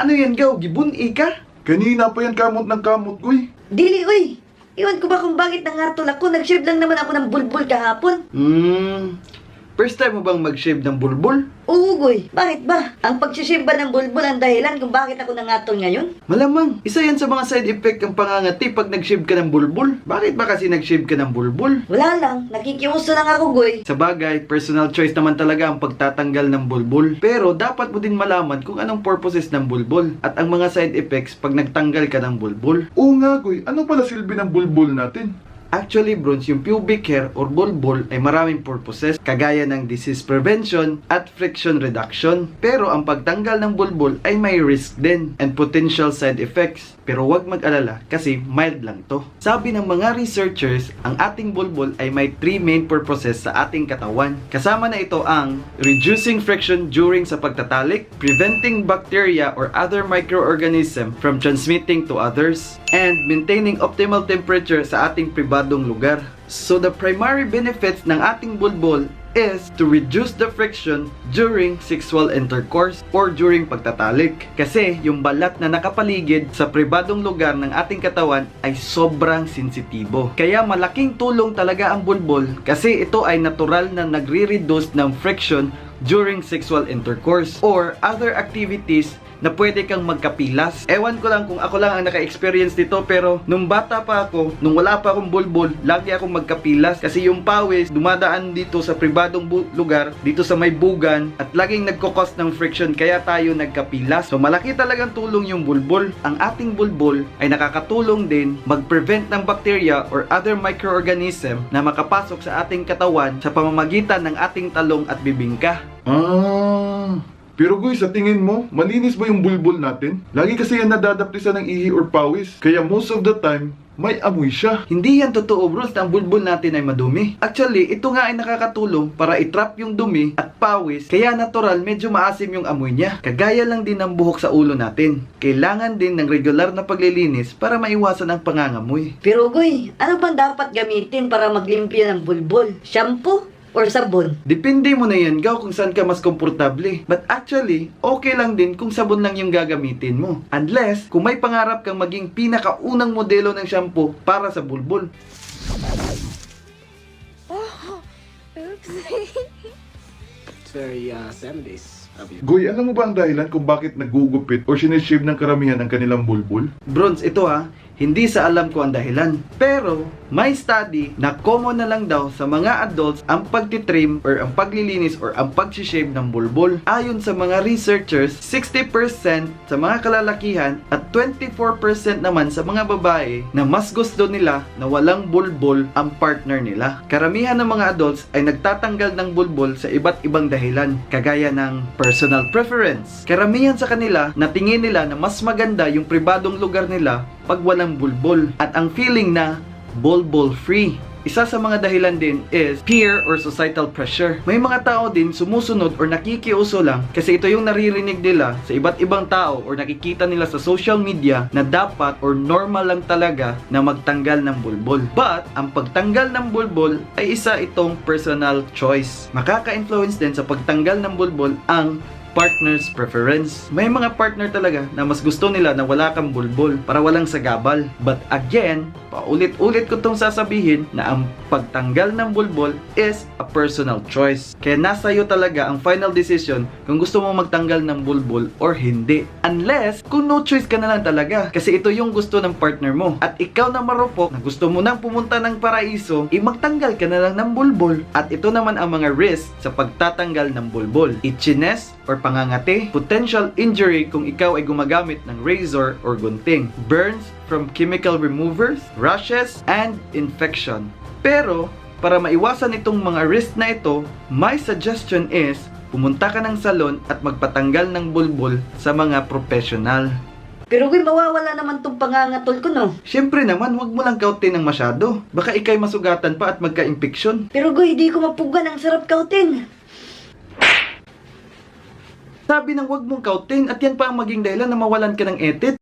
Ano yan gaw? Gibun-i ka? Kanina pa yan kamot ng kamot, Goy. Dili, uy. Iwan ko ba kung bakit nangatol ako? Nag-shave lang naman ako ng bulbul kahapon. First time mo bang mag-shave ng bulbul? Oo, Goy. Bakit ba? Ang pag-shave ba ng bulbul ang dahilan kung bakit ako nangatol ngayon? Malamang, isa yan sa mga side effect ng pangangati pag nag-shave ka ng bulbul. Bakit ba kasi nag-shave ka ng bulbul? Wala lang. Nakikiuso lang ako, Goy. Sa bagay, personal choice naman talaga ang pagtatanggal ng bulbul. Pero dapat mo din malaman kung anong purposes ng bulbul at ang mga side effects pag nagtanggal ka ng bulbul. Oo nga, Goy. Ano pala silbi ng bulbul natin? Actually, Brons, yung pubic hair or bulbul ay maraming purposes kagaya ng disease prevention at friction reduction. Pero ang pagtanggal ng bulbul ay may risk din and potential side effects. Pero huwag mag-alala kasi mild lang to. Sabi ng mga researchers, ang ating bulbul ay may 3 main purposes sa ating katawan. Kasama na ito ang reducing friction during sa pagtatalik, preventing bacteria or other microorganism from transmitting to others, and maintaining optimal temperature sa ating pribadong lugar. So the primary benefits ng ating bulbul is to reduce the friction during sexual intercourse or during pagtatalik. Kasi yung balat na nakapaligid sa pribadong lugar ng ating katawan ay sobrang sensitibo. Kaya malaking tulong talaga ang bulbul kasi ito ay natural na nagre-reduce ng friction during sexual intercourse or other activities na pwede kang magkapilas. Ewan ko lang kung ako lang ang naka-experience dito, pero nung bata pa ako, nung wala pa akong bulbul, lagi akong magkapilas kasi yung pawis dumadaan dito sa pribadong lugar, dito sa may bugan, at laging nagkukos ng friction kaya tayo nagkapilas. So malaki talagang tulong yung bulbul. Ang ating bulbul ay nakakatulong din mag-prevent ng bacteria or other microorganism na makapasok sa ating katawan sa pamamagitan ng ating talong at bibingka. Pero Goy, sa tingin mo, malinis ba yung bulbul natin? Lagi kasi yan nadadaplisan ng ihi or pawis. Kaya most of the time, may amoy siya. Hindi yan totoo, bros, na ang bulbul natin ay madumi. Actually, ito nga ay nakakatulong para i-trap yung dumi at pawis, kaya natural medyo maasim yung amoy niya. Kagaya lang din ng buhok sa ulo natin. Kailangan din ng regular na paglilinis para maiwasan ang pangangamoy. Pero, Goy, ano bang dapat gamitin para maglimpyo ng bulbul? Shampoo or sabon? Depende mo na yan, gaw, kung saan ka mas komportable. But actually, okay lang din kung sabon lang yung gagamitin mo. Unless, kung may pangarap kang maging pinakaunang modelo ng shampoo para sa bulbul. It's very 70s of you. Goy, alam mo ba ang dahilan kung bakit nagugupit o sinishave ng karamihan ang kanilang bulbul? Bronze, ito hindi sa alam ko ang dahilan. Pero, may study na common na lang daw sa mga adults ang pagtitrim or ang paglilinis or ang pag-shave ng bulbul. Ayon sa mga researchers, 60% sa mga kalalakihan at 24% naman sa mga babae na mas gusto nila na walang bulbul ang partner nila. Karamihan ng mga adults ay nagtatanggal ng bulbul sa iba't ibang dahilan, kagaya ng personal preference. Karamihan sa kanila na tingin nila na mas maganda yung pribadong lugar nila pag walang bulbul, at ang feeling na bulbul free. Isa sa mga dahilan din is peer or societal pressure. May mga tao din sumusunod or nakikiuso lang kasi ito yung naririnig nila sa iba't ibang tao or nakikita nila sa social media na dapat or normal lang talaga na magtanggal ng bulbul. But ang pagtanggal ng bulbul ay isa itong personal choice. Makaka-influence din sa pagtanggal ng bulbul ang partner's preference. May mga partner talaga na mas gusto nila na wala kang bulbul para walang sagabal. But again, paulit-ulit ko itong sasabihin na ang pagtanggal ng bulbul is a personal choice. Kaya nasa iyo talaga ang final decision kung gusto mo magtanggal ng bulbul or hindi. Unless kung no choice ka na lang talaga kasi ito yung gusto ng partner mo at ikaw na marupok na gusto mo nang pumunta ng paraiso, magtanggal ka na lang ng bulbul. At ito naman ang mga risk sa pagtatanggal ng bulbul: itchiness or pangangati, potential injury kung ikaw ay gumagamit ng razor or gunting, burns from chemical removers, rashes, and infection. Pero, para maiwasan itong mga risk na ito, my suggestion is pumunta ka ng salon at magpatanggal ng bulbul sa mga professional. Pero, Goy, mawawala naman tong pangangatol ko, no? Siyempre naman, wag mo lang kautin ng masyado. Baka ikay masugatan pa at magka-impeksyon. Pero, Goy, di ko mapugan. Ang sarap kautin. Sabi ng wag mong kautin at yan pa ang maging dahilan na mawalan ka ng etit.